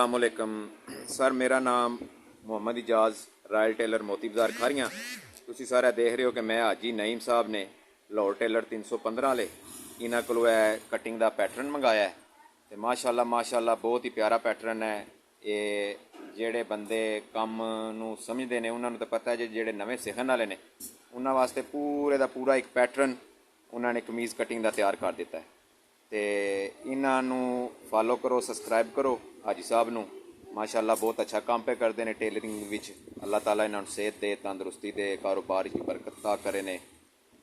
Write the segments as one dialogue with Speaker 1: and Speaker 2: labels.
Speaker 1: अस्सलामुअलैकुम सर, मेरा नाम मुहम्मद इजाज़ रायल टेलर मोती बाज़ार खारियां। तुसी सारे देख रहे हो कि मैं हाजी नईम साहब ने लाहौर टेलर 315 वाले इन्हों को कटिंग का पैटर्न मंगाया है। तो माशाल्लाह बहुत ही प्यारा पैटर्न है। ये जेड़े बंदे कम नूं समझते हैं उन्होंने तो पता है जो जेड़े नवे सीखण वाले ने उन्होंने वास्ते पूरे का पूरा एक पैटर्न उन्होंने कमीज़ कटिंग का तैयार कर दिता है। तो इन्हों फॉलो करो, सबसक्राइब करो हाजी साहब नूं। माशाल्लाह बहुत अच्छा काम पे करते हैं टेलरिंग विच। अल्लाह ताला इन्हों सेहत दे, तंदुरुस्ती दे, कारोबार की बरकत अता करे ने।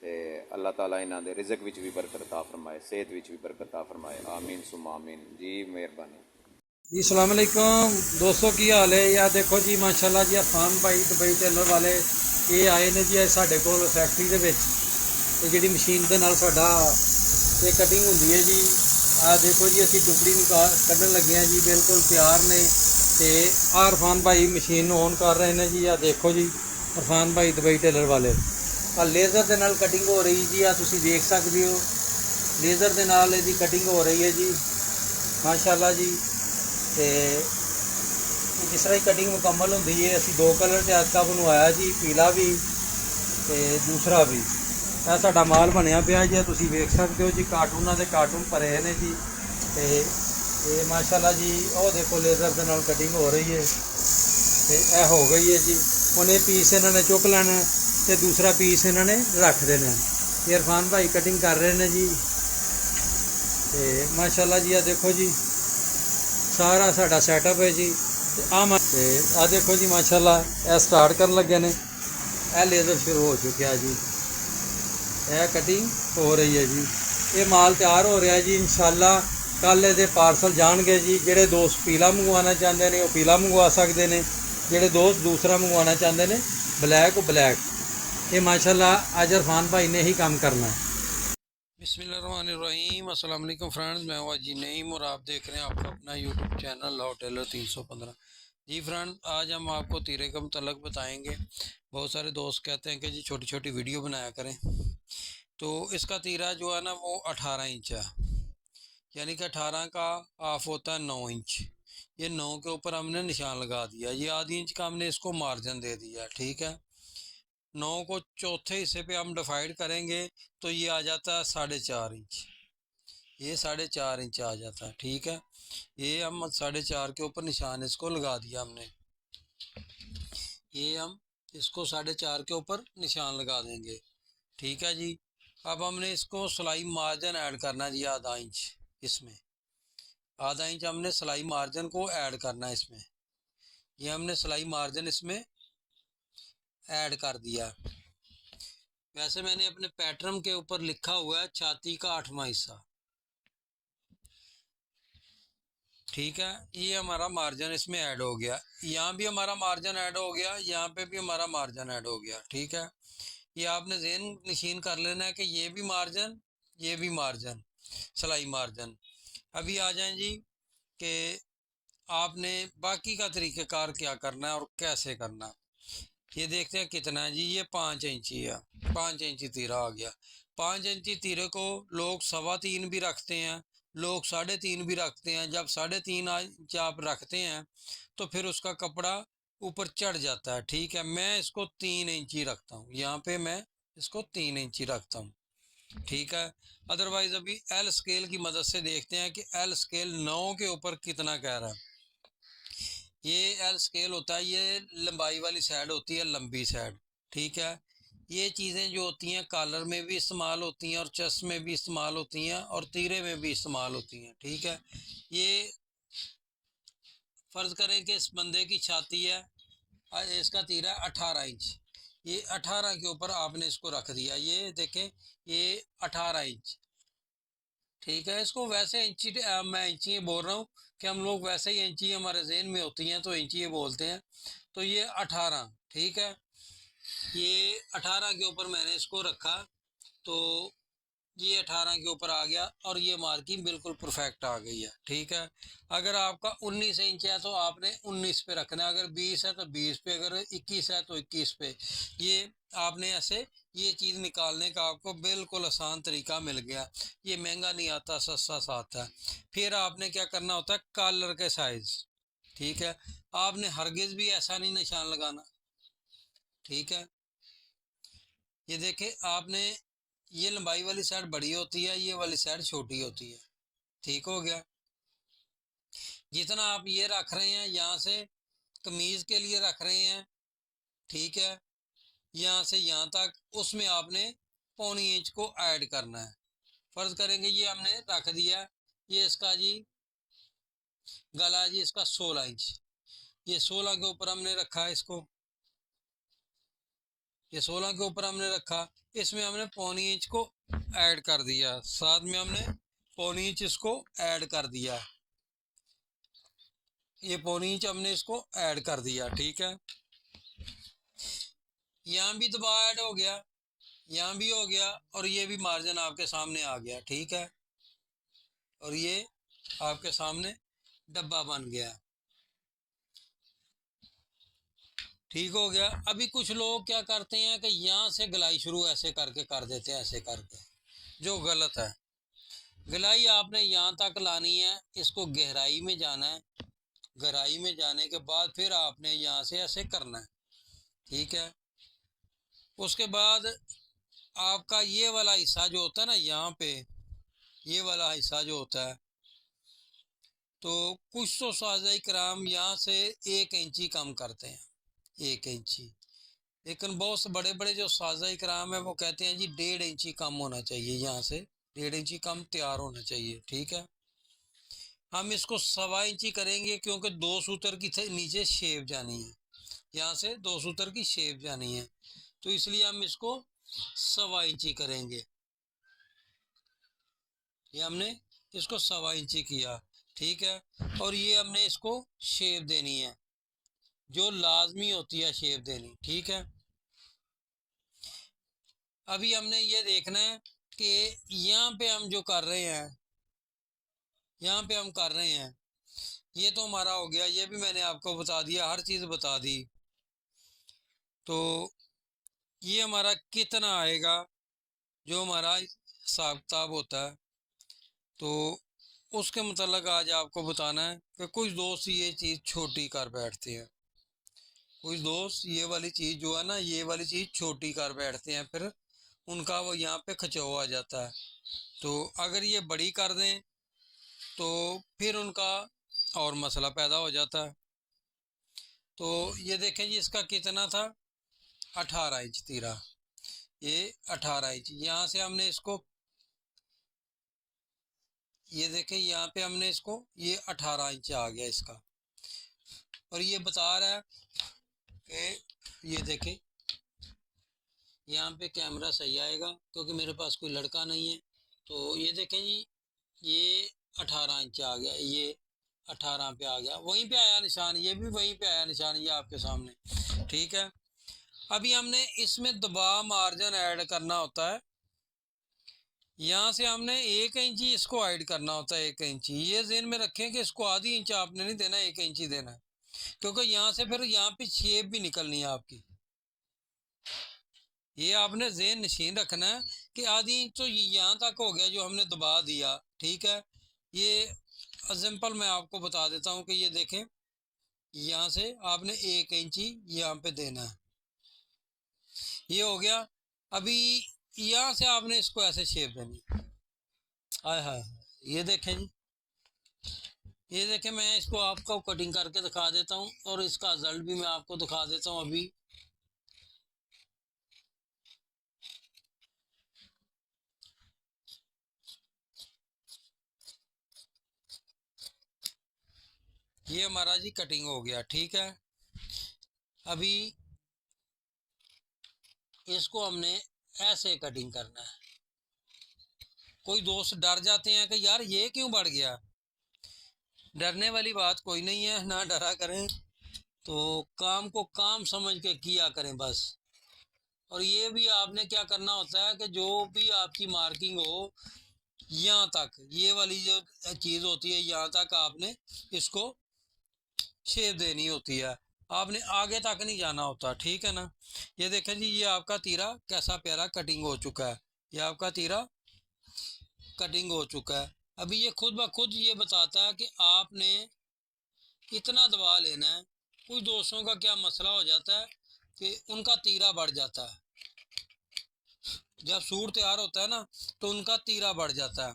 Speaker 1: ते अल्लाह ताला इन्हों दे रिज़क विच भी बरकत अता फरमाए, सेहत विच भी बरकत अता फरमाए। आमीन सुम्मा आमीन जी, मेहरबानी
Speaker 2: जी। अस्सलाम वालेकुम दोस्तों, की हाल है यार। देखो जी माशाल्लाह जी, अफान भाई दुबई टेलर वाले ये आए ने जी साढ़े कोल फैक्ट्री दे विच। ते जिहड़ी मशीन दे नाल साडा ये कटिंग हुंदी है जी। आ देखो जी, असीं टुकड़ी कड्ढण लगे हैं जी, बिल्कुल तैयार ने। ते अरफान भाई मशीन ऑन कर रहे हैं जी। आ देखो जी, अरफान भाई दुबई टेलर वाले आ लेज़र दे नाल कटिंग हो रही जी। आ तुसीं देख सकदे हो, लेज़र दे नाल इहदी कटिंग हो रही है जी माशाल्लाह जी। ते जिस तरह कटिंग मुकम्मल होंदी है, असीं दो कलर च अजका बनवाया जी, पीला भी ते दूसरा भी। ਇਹ ਸਾਡਾ माल बनया पिया जी, तुसीं वेख सकते हो जी। कार्टूना के कार्टून भरे ने जी। ते ये माशाल्लाह जी, ਉਹ देखो लेज़र के नाल कटिंग हो रही है। तो यह हो गई है जी। ਹੁਣ ਇਹ पीस इन्होंने चुक लेना तो दूसरा पीस इन्होंने रख देना। ये इरफान भाई कटिंग कर रहे हैं जी। तो माशाल्लाह जी, आ देखो जी सारा साडा सैटअप है जी। आ देखो जी माशाल्लाह, यह स्टार्ट कर लगे ने। यह लेज़र शुरू हो चुका है जी। यह कटिंग हो रही है जी। ये माल तैयार हो रहा है जी। इंशाल्लाह कल ये पार्सल जाएंगे जी। जेडे दोस्त पीला मंगवाना चाहते हैं वो पीला मंगवा सकते हैं, जेडे दोस्त दूसरा मंगवाना चाहते हैं ब्लैक ब्लैक। ये माशाल्लाह अज इरफान भाई ने ही काम करना है। बिस्मिल्लाहिर्रहमानिर्रहीम। अस्सलाम वालेकुम फ्रेंड्स, मैं हूं जी नईम और आप देख रहे हैं आपका अपना यूट्यूब चैनल लाहौर टेलर 315। जी फ्रेंड, आज हम आपको तीरे का मुतल्लक बताएंगे। बहुत सारे दोस्त कहते हैं कि जी छोटी छोटी वीडियो बनाया करें। तो इसका तीरा जो है ना वो 18 इंच है, यानी कि 18 का हाफ होता है 9 इंच। ये 9 के ऊपर हमने निशान लगा दिया। ये आधी इंच का हमने इसको मार्जिन दे दिया, ठीक है। 9 को चौथे हिस्से पे हम डिवाइड करेंगे तो ये आ जाता है 4.5 इंच। ये 4.5 इंच आ जाता है, ठीक है। ये हम 4.5 के ऊपर निशान इसको लगा दिया हमने। ये हम इसको 4.5 के ऊपर निशान लगा देंगे, ठीक है जी। अब हमने इसको सिलाई मार्जिन ऐड करना जी, आधा इंच। इसमें आधा इंच हमने सिलाई मार्जिन को ऐड करना है इसमें। ये हमने सिलाई मार्जिन इसमें ऐड कर दिया। वैसे मैंने अपने पैटर्न के ऊपर लिखा हुआ है छाती का 8वां हिस्सा, ठीक है। ये हमारा मार्जिन इसमें ऐड हो गया। यहाँ भी हमारा मार्जिन ऐड हो गया, यहाँ पे भी हमारा मार्जिन ऐड हो गया, ठीक है। ये आपने ज़हन नशीन कर लेना है कि ये भी मार्जिन, ये भी मार्जिन, सिलाई मार्जिन। अभी आ जाएं जी कि आपने बाकी का तरीक़ेकार क्या करना है और कैसे करना है। ये देखते हैं कितना है जी। ये 5 इंची है, 5 इंची तीरा आ गया। 5 इंची तीरे को लोग 3.25 भी रखते हैं, लोग 3.5 भी रखते हैं। जब 3.5 इंच आप रखते हैं तो फिर उसका कपड़ा ऊपर चढ़ जाता है, ठीक है। मैं इसको 3 इंची रखता हूँ, यहाँ पे मैं इसको 3 इंची रखता हूँ, ठीक है। अदरवाइज अभी एल स्केल की मदद से देखते हैं कि एल स्केल 9 के ऊपर कितना कह रहा है। ये एल स्केल होता है, ये लंबाई वाली साइड होती है, लंबी साइड, ठीक है। ये चीज़ें जो होती हैं कॉलर में भी इस्तेमाल होती हैं और चेस्ट में भी इस्तेमाल होती हैं और तीरे में भी इस्तेमाल होती हैं, ठीक है। ये फ़र्ज़ करें कि इस बंदे की छाती है, इसका तीरा है 18 इंच। ये 18 के ऊपर आपने इसको रख दिया। ये देखें, ये 18 इंच, ठीक है। इसको वैसे इंची, मैं इंची बोल रहा हूँ कि हम लोग वैसे ही इंची हमारे ज़हन में होती हैं तो इंची बोलते हैं। तो ये 18, ठीक है। ये 18 के ऊपर मैंने इसको रखा तो ये 18 के ऊपर आ गया और ये मार्किंग बिल्कुल परफेक्ट आ गई है, ठीक है। अगर आपका 19 इंच है तो आपने 19 पे रखना है, अगर 20 है तो 20 पे, अगर 21 है तो 21 पे। ये आपने ऐसे ये चीज़ निकालने का आपको बिल्कुल आसान तरीका मिल गया। ये महंगा नहीं आता, सस्ता सा आता है। फिर आपने क्या करना होता है, कॉलर के साइज़, ठीक है। आपने हरगिज भी ऐसा नहीं निशान लगाना, ठीक है। ये देखे आपने, ये लंबाई वाली साइड बड़ी होती है, ये वाली साइड छोटी होती है, ठीक हो गया। जितना आप ये रख रहे हैं यहाँ से कमीज के लिए रख रहे हैं, ठीक है, यहाँ से यहाँ तक, उसमें आपने 1.25 इंच को ऐड करना है। फर्ज करेंगे ये हमने रख दिया, ये इसका जी गला जी इसका 16 इंच, ये 16 के ऊपर हमने रखा है इसको, ये 16 के ऊपर हमने रखा, इसमें हमने 1.25 इंच को ऐड कर दिया, साथ में हमने 1.25 इंच इसको ऐड कर दिया, ये 1.25 इंच हमने इसको ऐड कर दिया, ठीक है। यहाँ भी दबाव ऐड हो गया, यहाँ भी हो गया, और ये भी मार्जिन आपके सामने आ गया, ठीक है। और ये आपके सामने डब्बा बन गया, ठीक हो गया। अभी कुछ लोग क्या करते हैं कि यहाँ से गलाई शुरू ऐसे करके कर देते हैं, ऐसे करके, जो गलत है। गलाई आपने यहाँ तक लानी है, इसको गहराई में जाना है, गहराई में जाने के बाद फिर आपने यहाँ से ऐसे करना है, ठीक है। उसके बाद आपका ये वाला हिस्सा जो होता है ना, यहाँ पे ये वाला हिस्सा जो होता है, तो कुछ तो साज़ाई कराम यहाँ से 1 इंची कम करते हैं, 1 इंची, लेकिन बहुत से बड़े बड़े जो साज़ाई कराम है वो कहते हैं जी 1.5 इंची कम होना चाहिए, यहाँ से 1.5 इंची कम तैयार होना चाहिए, ठीक है। हम इसको 1.25 इंची करेंगे, क्योंकि 2 सूतर की नीचे शेप जानी है, यहाँ से 2 सूतर की शेप जानी है, तो इसलिए हम इसको 1.25 इंची करेंगे। ये हमने इसको 1.25 इंची किया, ठीक है। और ये हमने इसको शेप देनी है, जो लाजमी होती है शेप देनी, ठीक है। अभी हमने ये देखना है कि यहाँ पे हम जो कर रहे हैं, यहाँ पे हम कर रहे हैं, ये तो हमारा हो गया, ये भी मैंने आपको बता दिया, हर चीज़ बता दी। तो ये हमारा कितना आएगा, जो हमारा हिसाब किताब होता है, तो उसके मतलब आज आपको बताना है कि कुछ दोस्त ये चीज़ छोटी कर बैठते हैं, कुछ दोस्त ये वाली चीज़ जो है ना, ये वाली चीज़ छोटी कर बैठते हैं, फिर उनका वो यहाँ पे खिंचाव आ जाता है। तो अगर ये बड़ी कर दें तो फिर उनका और मसला पैदा हो जाता है। तो ये देखें जी, इसका कितना था, 18 इंच तीरा, ये 18 इंच, यहाँ से हमने इसको, ये देखें यहाँ पे हमने इसको, ये 18 इंच आ गया इसका, और ये बता रहा है कि ये देखें, यहाँ पे कैमरा सही आएगा क्योंकि मेरे पास कोई लड़का नहीं है। तो ये देखें जी, ये 18 इंच आ गया, ये 18 पे आ गया, वहीं पे आया निशान, ये भी वहीं पे आया निशान, ये आपके सामने, ठीक है। अभी हमने इसमें दबाव मार्जिन ऐड करना होता है, यहाँ से हमने 1 इंची इसको ऐड करना होता है, 1 इंची, ये ज़हन में रखें कि इसको आधी इंच आपने नहीं देना, 1 इंची देना है, क्योंकि यहाँ से फिर यहाँ पे शेप भी निकलनी है आपकी, ये आपने ज़हन नशीन रखना है कि आधी इंच तो यहाँ तक हो गया जो हमने दबा दिया, ठीक है। ये सिंपल मैं आपको बता देता हूँ कि ये देखें, यहाँ से आपने 1 इंची यहाँ पे देना है, ये हो गया। अभी यहाँ से आपने इसको ऐसे शेप देनी, हाय हाय, ये देखें जी, ये देखें, मैं इसको आपको कटिंग करके दिखा देता हूँ और इसका रिजल्ट भी मैं आपको दिखा देता हूँ। अभी ये हमारा जी कटिंग हो गया, ठीक है। अभी इसको हमने ऐसे कटिंग करना है। कोई दोस्त डर जाते हैं कि यार ये क्यों बढ़ गया, डरने वाली बात कोई नहीं है, ना डरा करें, तो काम को काम समझ के किया करें बस। और ये भी आपने क्या करना होता है कि जो भी आपकी मार्किंग हो, यहाँ तक ये वाली जो चीज़ होती है, यहाँ तक आपने इसको शेप देनी होती है, आपने आगे तक नहीं जाना होता, ठीक है ना। ये देखें जी, ये आपका तीरा कैसा प्यारा कटिंग हो चुका है, ये आपका तीरा कटिंग हो चुका है। अभी ये खुद ब खुद ये बताता है कि आपने इतना दबा लेना है। कुछ दोस्तों का क्या मसला हो जाता है कि उनका तीरा बढ़ जाता है, जब सूट तैयार होता है ना तो उनका तीरा बढ़ जाता है।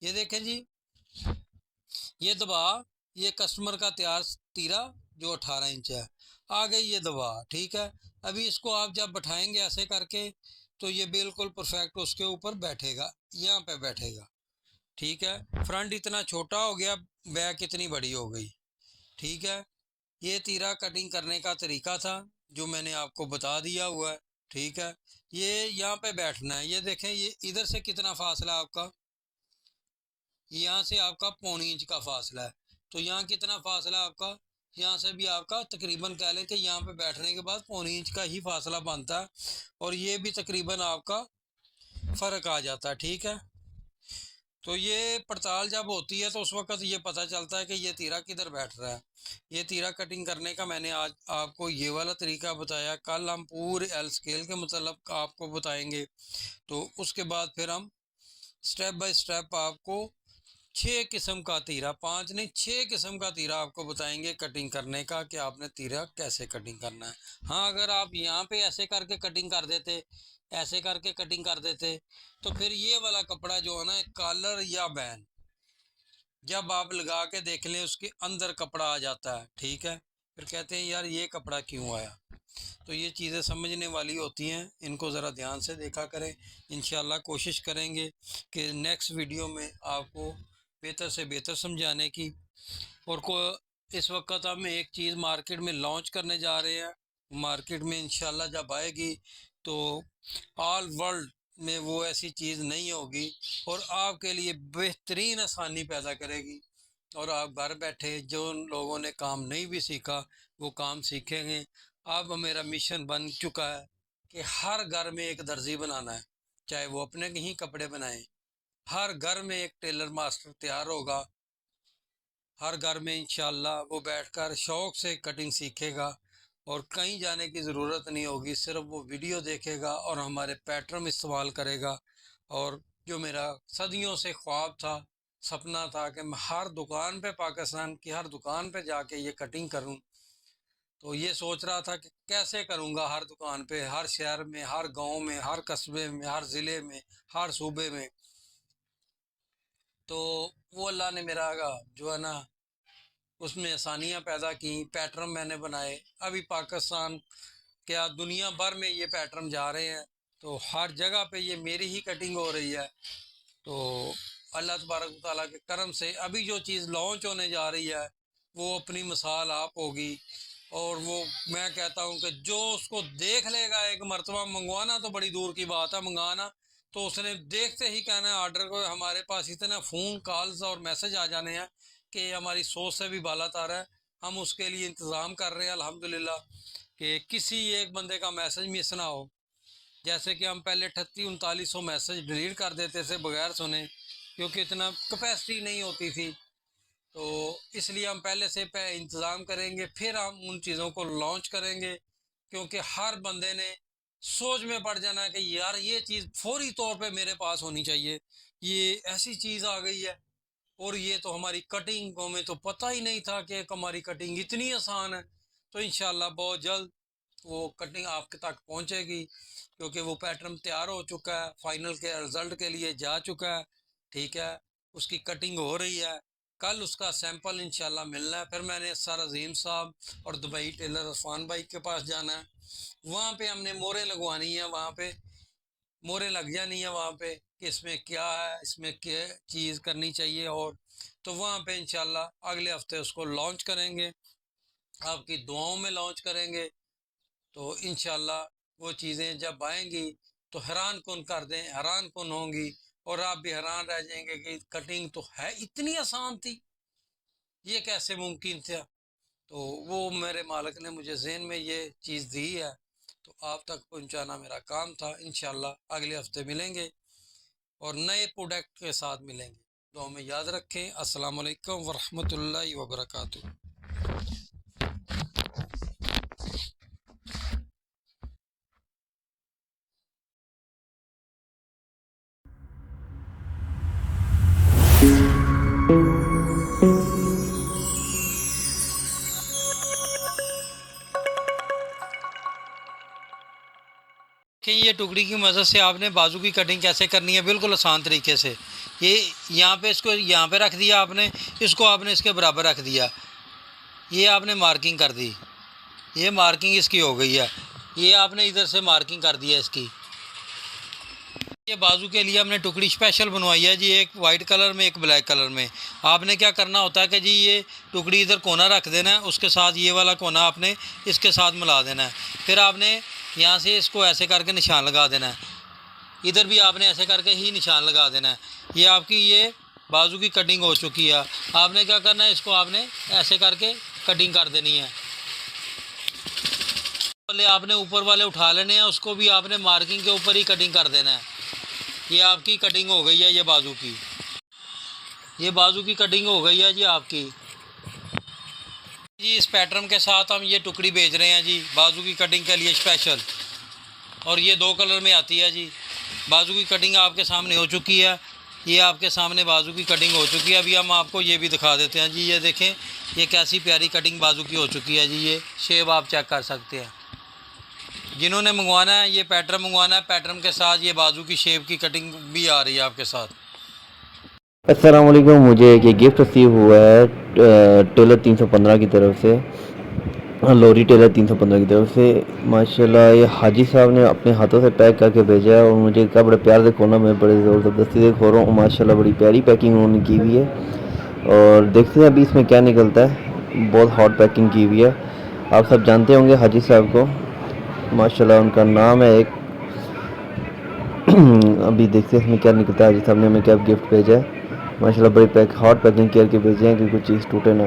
Speaker 2: ये देखें जी, ये दबा, ये कस्टमर का तैयार तीरा जो 18 इंच है, आ गई ये दबा, ठीक है। अभी इसको आप जब बैठाएंगे ऐसे करके तो ये बिल्कुल परफेक्ट उसके ऊपर बैठेगा, यहाँ पे बैठेगा, ठीक है। फ्रंट इतना छोटा हो गया, बैक इतनी बड़ी हो गई, ठीक है। ये तीरा कटिंग करने का तरीका था जो मैंने आपको बता दिया हुआ है, ठीक है। ये यहाँ पे बैठना है, ये देखें, ये इधर से कितना फासला है आपका, यहाँ से आपका 1.25 इंच का फासला है, तो यहाँ कितना फासला है आपका, यहाँ से भी आपका तकरीबन कह लें कि यहाँ पे बैठने के बाद 1.25 इंच का ही फासला बनता है, और ये भी तकरीबन आपका फ़र्क आ जाता है, ठीक है। तो ये पड़ताल जब होती है तो उस वक्त ये पता चलता है कि ये तीरा किधर बैठ रहा है। ये तीरा कटिंग करने का मैंने आज आपको ये वाला तरीका बताया, कल हम पूरे एल स्केल के मतलब आपको बताएंगे। तो उसके बाद फिर हम स्टेप बाय स्टेप आपको 6 किस्म का तीरा, 5 नहीं 6 किस्म का तीरा आपको बताएंगे कटिंग करने का, कि आपने तीरा कैसे कटिंग करना है। हाँ, अगर आप यहाँ पे ऐसे करके कटिंग कर देते, ऐसे करके कटिंग कर देते, तो फिर ये वाला कपड़ा जो है ना, कॉलर या बैन, जब आप लगा के देख लें उसके अंदर कपड़ा आ जाता है, ठीक है। फिर कहते हैं यार ये कपड़ा क्यों आया। तो ये चीज़ें समझने वाली होती हैं, इनको ज़रा ध्यान से देखा करें। इंशाल्लाह कोशिश करेंगे कि नेक्स्ट वीडियो में आपको बेहतर से बेहतर समझाने की। और को इस वक्त हम एक चीज़ मार्केट में लॉन्च करने जा रहे हैं, मार्केट में इंशाल्लाह जब आएगी तो ऑल वर्ल्ड में वो ऐसी चीज़ नहीं होगी, और आपके लिए बेहतरीन आसानी पैदा करेगी। और आप घर बैठे जो लोगों ने काम नहीं भी सीखा वो काम सीखेंगे। अब मेरा मिशन बन चुका है कि हर घर में एक दर्जी बनाना है, चाहे वो अपने ही कपड़े बनाए। हर घर में एक टेलर मास्टर तैयार होगा, हर घर में इंशाल्लाह वो बैठकर शौक़ से कटिंग सीखेगा, और कहीं जाने की ज़रूरत नहीं होगी, सिर्फ वो वीडियो देखेगा और हमारे पैटर्न इस्तेमाल करेगा। और जो मेरा सदियों से ख्वाब था, सपना था कि मैं हर दुकान पे, पाकिस्तान की हर दुकान पे जाके ये कटिंग करूं, तो ये सोच रहा था कि कैसे करूंगा, हर दुकान पे, हर शहर में, हर गांव में, हर कस्बे में, हर ज़िले में, हर सूबे में। तो वो अल्लाह ने मेरा जो है ना उसमें आसानियाँ पैदा की, पैटर्न मैंने बनाए। अभी पाकिस्तान क्या दुनिया भर में ये पैटर्न जा रहे हैं, तो हर जगह पे ये मेरी ही कटिंग हो रही है। तो अल्लाह तबारक ताला के करम से अभी जो चीज़ लॉन्च होने जा रही है वो अपनी मिसाल आप होगी। और वो मैं कहता हूँ कि जो उसको देख लेगा, एक मरतबा, मंगवाना तो बड़ी दूर की बात है, मंगाना तो उसने देखते ही कहना है ऑर्डर को। हमारे पास इतना फ़ोन कॉल्स और मैसेज आ जाने हैं कि हमारी सोच से भी बाला तार है। हम उसके लिए इंतज़ाम कर रहे हैं अल्हम्दुलिल्लाह कि किसी एक बंदे का मैसेज मिस ना हो। जैसे कि हम पहले 3800-3900 मैसेज डिलीट कर देते थे बगैर सुने, क्योंकि इतना कैपेसिटी नहीं होती थी। तो इसलिए हम पहले से इंतज़ाम करेंगे, फिर हम उन चीज़ों को लॉन्च करेंगे। क्योंकि हर बंदे ने सोच में पड़ जाना है कि यार ये चीज़ फौरी तौर पे मेरे पास होनी चाहिए, ये ऐसी चीज़ आ गई है। और ये तो हमारी कटिंग में तो पता ही नहीं था कि हमारी कटिंग इतनी आसान है। तो इंशाल्लाह बहुत जल्द वो कटिंग आपके तक पहुंचेगी, क्योंकि वो पैटर्न तैयार हो चुका है, फाइनल के रिज़ल्ट के लिए जा चुका है, ठीक है। उसकी कटिंग हो रही है, कल उसका सैंपल इंशाल्लाह मिलना है। फिर मैंने सर अजीम साहब और दुबई टेलर अरफान भाई के पास जाना है, वहाँ पे हमने मोहरें लगवानी है, वहाँ पे मोहरें लग जानी है वहाँ पे कि इसमें क्या है, इसमें क्या चीज़ करनी चाहिए। और तो वहाँ पे इंशाल्लाह अगले हफ्ते उसको लॉन्च करेंगे, आपकी दुआओं में लॉन्च करेंगे। तो इंशाल्लाह वो चीज़ें जब आएंगी तो हैरान कुन कर दें, हैरान कुन होंगी, और आप भी हैरान रह जाएंगे कि कटिंग तो है इतनी आसान थी, ये कैसे मुमकिन था। तो वो मेरे मालिक ने मुझे ज़हन में ये चीज़ दी है, तो आप तक पहुंचाना मेरा काम था। इंशाल्लाह अगले हफ्ते मिलेंगे और नए प्रोडक्ट के साथ मिलेंगे। दुआ में याद रखें। अस्सलाम वालेकुम वरहमतुल्लाहि वबरकातुहू। कि ये टुकड़ी की मदद से आपने बाजू की कटिंग कैसे करनी है, बिल्कुल आसान तरीके से। ये यहाँ पे इसको यहाँ पे रख दिया आपने, इसको आपने इसके बराबर रख दिया, ये आपने मार्किंग कर दी, ये मार्किंग इसकी हो गई है। ये आपने इधर से मार्किंग कर दिया इसकी। ये बाजू के लिए हमने टुकड़ी स्पेशल बनवाई है जी, एक वाइट कलर में एक ब्लैक कलर में। आपने क्या करना होता है कि जी ये टुकड़ी इधर कोना रख देना है, उसके साथ ये वाला कोना आपने इसके साथ मिला देना है। फिर आपने यहाँ से इसको ऐसे करके निशान लगा देना है, इधर भी आपने ऐसे करके ही निशान लगा देना है। ये आपकी ये बाजू की कटिंग हो चुकी है। आपने क्या करना है, इसको आपने ऐसे करके कटिंग कर देनी है। पहले आपने ऊपर वाले उठा लेने हैं, उसको भी आपने मार्किंग के ऊपर ही कटिंग कर देना है। ये आपकी कटिंग हो गई है, ये बाजू की, ये बाजू की कटिंग हो गई है जी आपकी। जी इस पैटर्न के साथ हम ये टुकड़ी भेज रहे हैं जी बाजू की कटिंग के लिए स्पेशल, और ये 2 कलर में आती है जी। बाजू की कटिंग आपके सामने हो चुकी है, ये आपके सामने बाजू की कटिंग हो चुकी है। अभी हम आपको ये भी दिखा देते हैं जी, ये देखें ये कैसी प्यारी कटिंग बाजू की हो चुकी है जी। ये शेप आप चेक कर सकते हैं। जिन्होंने मंगवाना है, ये पैटर्न मंगवाना है, पैटर्न के साथ ये बाजू की शेप की कटिंग भी आ रही है आपके साथ।
Speaker 3: अस्सलाम वालेकुम। मुझे एक ये गिफ्ट रिसीव हुआ है टेलर 315 की तरफ से, लोरी टेलर 315 की तरफ से। माशाल्लाह ये हाजी साहब ने अपने हाथों से पैक करके भेजा है, और मुझे क्या बड़े प्यार से खोलना, मैं बड़े ज़बरदस्ती से खो रहा हूँ। माशाल्लाह बड़ी प्यारी पैकिंग उन्होंने की हुई है, और देखते हैं अभी इसमें क्या निकलता है। बहुत हॉट पैकिंग की हुई है। आप सब जानते होंगे हाजी साहब को, माशाल्लाह उनका नाम है एक। अभी देखते हैं इसमें क्या निकलता है। हाजी साहब ने हमें क्या गिफ्ट भेजा है। माशाल्लाह बड़ी हॉट पैकिंग करके भेजे हैं कि कोई चीज़ टूटे ना।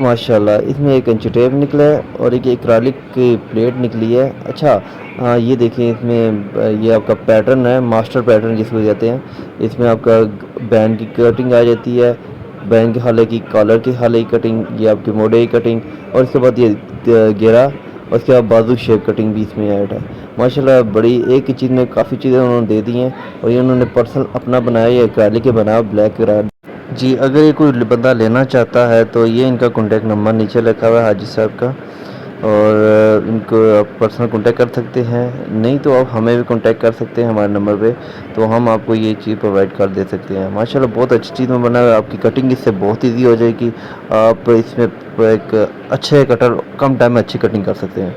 Speaker 3: माशाल्लाह इसमें एक इंची टेप निकला है, और एक एक्रालिक की प्लेट निकली है। अच्छा हाँ, ये देखिए इसमें ये आपका पैटर्न है, मास्टर पैटर्न जिसको कहते हैं। इसमें आपका बैंड की कटिंग आ जाती है, बैंड के हाले की, कॉलर के हाले की कटिंग, ये आपकी मोड़े की कटिंग, और इसके बाद ये घेरा, और उसके बाद बाजू शेप कटिंग भी इसमें ऐड है। माशाल्लाह बड़ी एक ही चीज़ में काफ़ी चीज़ें उन्होंने दे दी हैं, और ये उन्होंने पर्सनल अपना बनाया, ये एक्रेलिक के बनाया ब्लैक कलर जी। अगर ये कोई बंदा लेना चाहता है तो ये इनका कॉन्टैक्ट नंबर नीचे रखा हुआ है हाजी साहब का, और इनको आप पर्सनल कॉन्टैक्ट कर सकते हैं। नहीं तो आप हमें भी कॉन्टैक्ट कर सकते हैं हमारे नंबर पे, तो हम आपको ये चीज़ प्रोवाइड कर दे सकते हैं। माशाल्लाह बहुत अच्छी चीज़ में बना हुआ है। आपकी कटिंग इससे बहुत ईजी हो जाएगी। आप इसमें एक अच्छे कटर कम टाइम में अच्छी कटिंग कर सकते हैं।